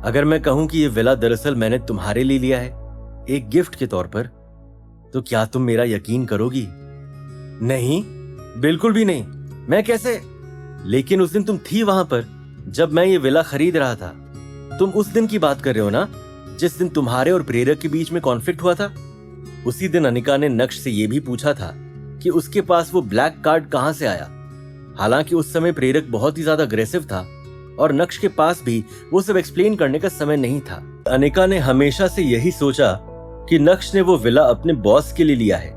अगर मैं कहूं कि ये विला दरअसल मैंने तुम्हारे लिए लिया है, एक गिफ्ट के तौर पर, तो क्या तुम मेरा यकीन करोगी? नहीं, बिल्कुल भी नहीं। मैं कैसे? लेकिन उस दिन तुम थी वहां पर जब मैं ये विला खरीद रहा था। तुम उस दिन की बात कर रहे हो ना, जिस दिन तुम्हारे और प्रेरक के बीच में कॉन्फ्लिक्ट हुआ था? उसी दिन अनिका ने नक्श से यह भी पूछा था कि उसके पास वो ब्लैक कार्ड कहां से आया। हालांकि उस समय प्रेरक बहुत ही ज्यादा अग्रेसिव था और नक्श के पास भी वो सब एक्सप्लेन करने का समय नहीं था। अनिका ने हमेशा से यही सोचा कि नक्श ने वो विला अपने बॉस के लिए लिया है,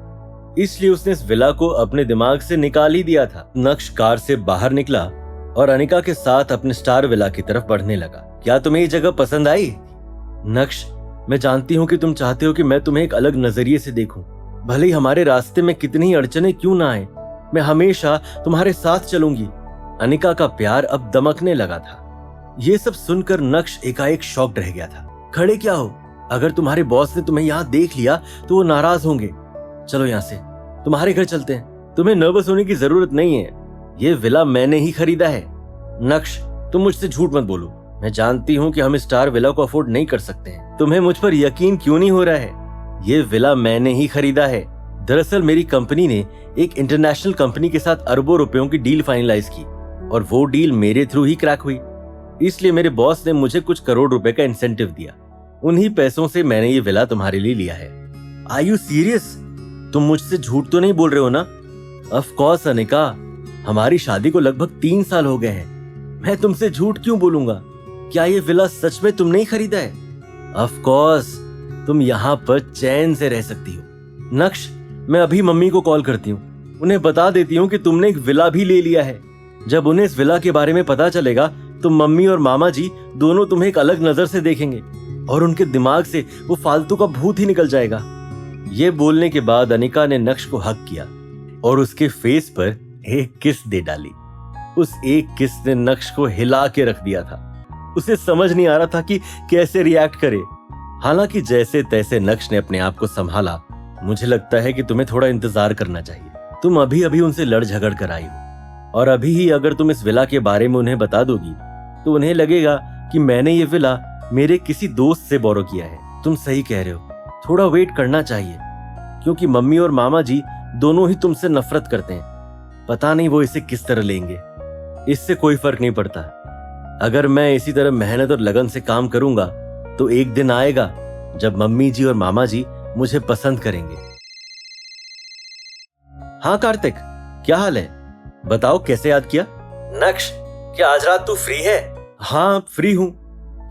इसलिए उसने इस विला को अपने दिमाग से निकाल ही दिया था। नक्श कार से बाहर निकला और अनिका के साथ अपने स्टार विला की तरफ बढ़ने लगा। क्या तुम्हें ये जगह पसंद आई? नक्श, मैं जानती हूँ कि तुम चाहते हो कि मैं तुम्हें एक अलग नजरिए से देखूं। भले ही हमारे रास्ते में कितनी ही अड़चने क्यों ना आए, मैं हमेशा तुम्हारे साथ चलूंगी। अनिका का प्यार अब दमकने लगा था। ये सब सुनकर नक्श एकाएक शॉक्ड रह गया था। खड़े क्या हो? अगर तुम्हारे बॉस ने तुम्हें यहाँ देख लिया तो वो नाराज होंगे। चलो यहाँ से, तुम्हारे घर चलते हैं। तुम्हें नर्वस होने की जरूरत नहीं है, ये विला मैंने ही खरीदा है। नक्श, तुम मुझसे झूठ मत बोलो। मैं जानती हूँ कि हम स्टार विला को अफोर्ड नहीं कर सकते हैं। तुम्हें मुझ पर यकीन क्यों नहीं हो रहा है? ये विला मैंने ही खरीदा है। दरअसल मेरी कंपनी ने एक इंटरनेशनल कंपनी के साथ अरबों रुपयों की डील फाइनलाइज की और वो डील मेरे थ्रू ही क्रैक हुई। इसलिए मेरे बॉस ने मुझे कुछ करोड़ रुपए का इंसेंटिव दिया। उन्हीं पैसों से मैंने ये विला तुम्हारे लिए लिया है। Are you serious? तुम मुझसे झूठ तो नहीं बोल रहे हो ना? ऑफ कोर्स अनिका, हमारी शादी को लगभग 3 साल हो गए हैं। मैं तुमसे झूठ क्यों बोलूंगा? क्या ये विला सच में तुमने ही खरीदा है? ऑफ कोर्स, तुम यहाँ पर चैन से रह सकती हो। नक्श, मैं अभी मम्मी को कॉल करती हूँ, उन्हें बता देती हूँ कि तुमने एक विला भी ले लिया है। जब उन्हें इस विला के बारे में पता चलेगा तो मम्मी और मामा जी दोनों तुम्हें एक अलग नजर से देखेंगे और उनके दिमाग से वो फालतू का भूत ही निकल जाएगा। ये बोलने के बाद अनिका ने नक्श को हग किया और उसके फेस पर एक किस दे डाली। उस एक किस ने नक्श को हिला के रख दिया था। उसे समझ नहीं आ रहा था कि कैसे रिएक्ट करे। हालांकि जैसे तैसे नक्श ने अपने आप को संभाला। मुझे लगता है कि तुम्हें थोड़ा इंतजार करना चाहिए। तुम अभी अभी उनसे लड़ झगड़ कर आई हो और अभी ही अगर तुम इस विला के बारे में उन्हें बता दोगी तो उन्हें लगेगा कि मैंने ये विला मेरे किसी दोस्त से बोरो किया है। तुम सही कह रहे हो, थोड़ा वेट करना चाहिए, क्योंकि मम्मी और मामा जी दोनों ही तुमसे नफरत करते हैं। पता नहीं वो इसे किस तरह लेंगे। इससे कोई फर्क नहीं पड़ता। अगर मैं इसी तरह मेहनत और लगन से काम करूंगा तो एक दिन आएगा जब मम्मी जी और मामा जी मुझे पसंद करेंगे। हाँ कार्तिक, क्या हाल है? बताओ, कैसे याद किया? नक्श, क्या आज रात तू फ्री है? हाँ फ्री हूँ।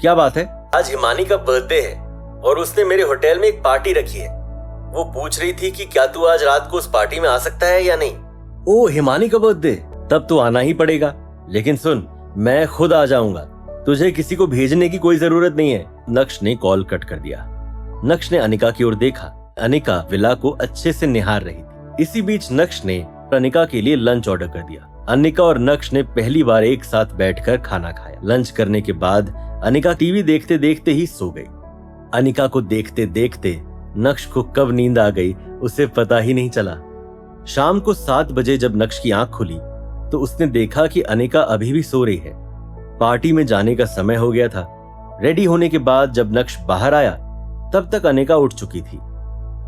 क्या बात है? आज हिमानी का बर्थडे है और उसने मेरे होटल में एक पार्टी रखी है। वो पूछ रही थी कि क्या तू आज रात को उस पार्टी में आ सकता है या नहीं। ओ, हिमानी का बर्थडे? तब तो आना ही पड़ेगा। लेकिन सुन, मैं खुद आ जाऊंगा, तुझे किसी को भेजने की कोई जरूरत नहीं है। नक्श ने कॉल कट कर दिया। नक्श ने अनिका की ओर देखा। अनिका विला को अच्छे से निहार रही थी। इसी बीच नक्श ने अनिका के लिए लंच ऑर्डर कर दिया। अनिका और नक्श ने पहली बार एक साथ बैठकर खाना खाया। लंच करने के बाद अनिका टीवी देखते देखते ही सो गई। अनिका को देखते देखते नक्श को कब नींद आ गई उसे पता ही नहीं चला। शाम को 7 बजे जब नक्श की आंख खुली तो उसने देखा कि अनिका अभी भी सो रही है। पार्टी में जाने का समय हो गया था। रेडी होने के बाद जब नक्श बाहर आया तब तक अनिका उठ चुकी थी।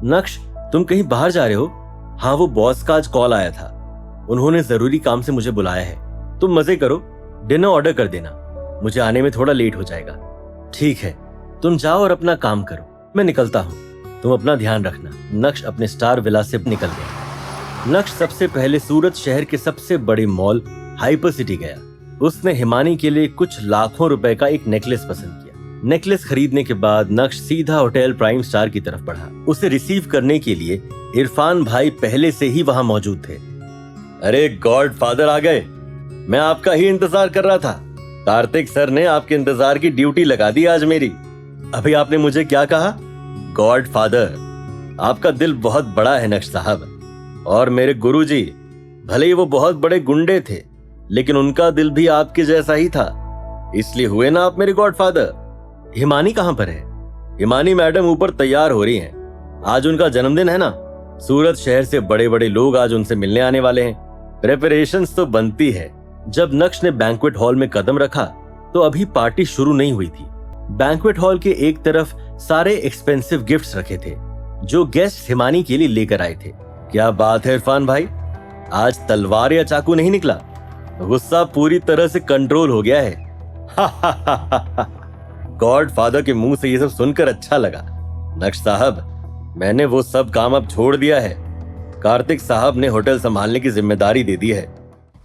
नक्श, तुम कहीं बाहर जा रहे हो? हाँ, वो बॉस का आज कॉल आया था, उन्होंने जरूरी काम से मुझे बुलाया है। तुम मजे करो, डिनर ऑर्डर कर देना, मुझे आने में थोड़ा लेट हो जाएगा। ठीक है, तुम जाओ और अपना काम करो, मैं निकलता हूँ, तुम अपना ध्यान रखना। नक्श अपने स्टार विला से निकल गया। नक्श सबसे पहले सूरत शहर के सबसे बड़े मॉल हाइपर सिटी गया। उसने हिमानी के लिए कुछ लाखों रुपए का एक नेकलेस पसंद किया। नेकलेस खरीदने के बाद नक्श सीधा होटल प्राइम स्टार की तरफ बढ़ा। उसे रिसीव करने के लिए इरफान भाई पहले से ही वहां मौजूद थे। अरे गॉड फादर आ गए, मैं आपका ही इंतजार कर रहा था। कार्तिक सर ने आपके इंतजार की ड्यूटी लगा दी आज मेरी। अभी आपने मुझे क्या कहा? गॉड फादर, आपका दिल बहुत बड़ा है नक्श साहब। और मेरे गुरुजी, भले ही वो बहुत बड़े गुंडे थे लेकिन उनका दिल भी आपके जैसा ही था, इसलिए हुए ना आप मेरे गॉड फादर। हिमानी कहाँ पर है? हिमानी मैडम ऊपर तैयार हो रही हैं, आज उनका जन्मदिन है ना। सूरत शहर से बड़े बड़े लोग आज उनसे मिलने आने वाले हैं, प्रेपरेशंस तो बनती है। जब नक्श ने बैंक्वेट हॉल में कदम रखा तो अभी पार्टी शुरू नहीं हुई थी। बैंक्वेट हॉल के एक तरफ सारे एक्सपेंसिव गिफ्ट्स रखे थे जो गेस्ट हिमानी के लिए लेकर आए थे। क्या बात है इरफान भाई, आज तलवार या चाकू नहीं निकला? गुस्सा पूरी तरह से कंट्रोल हो गया है। गॉडफादर के मुंह से ये सब सुनकर अच्छा लगा। नक्श साहब, मैंने वो सब काम अब छोड़ दिया है। कार्तिक साहब ने होटल संभालने की जिम्मेदारी दे दी है।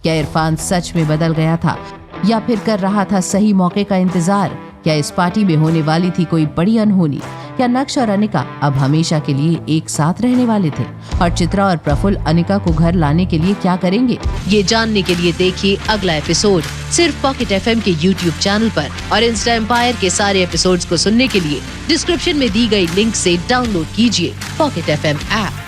क्या इरफान सच में बदल गया था या फिर कर रहा था सही मौके का इंतजार? क्या इस पार्टी में होने वाली थी कोई बड़ी अनहोनी? क्या नक्श और अनिका अब हमेशा के लिए एक साथ रहने वाले थे? और चित्रा और प्रफुल्ल अनिका को घर लाने के लिए क्या करेंगे? ये जानने के लिए देखिए अगला एपिसोड सिर्फ पॉकेट FM के YouTube चैनल पर। और इंस्टा एम्पायर के सारे एपिसोड्स को सुनने के लिए डिस्क्रिप्शन में दी गई लिंक से डाउनलोड कीजिए पॉकेट FM ऐप।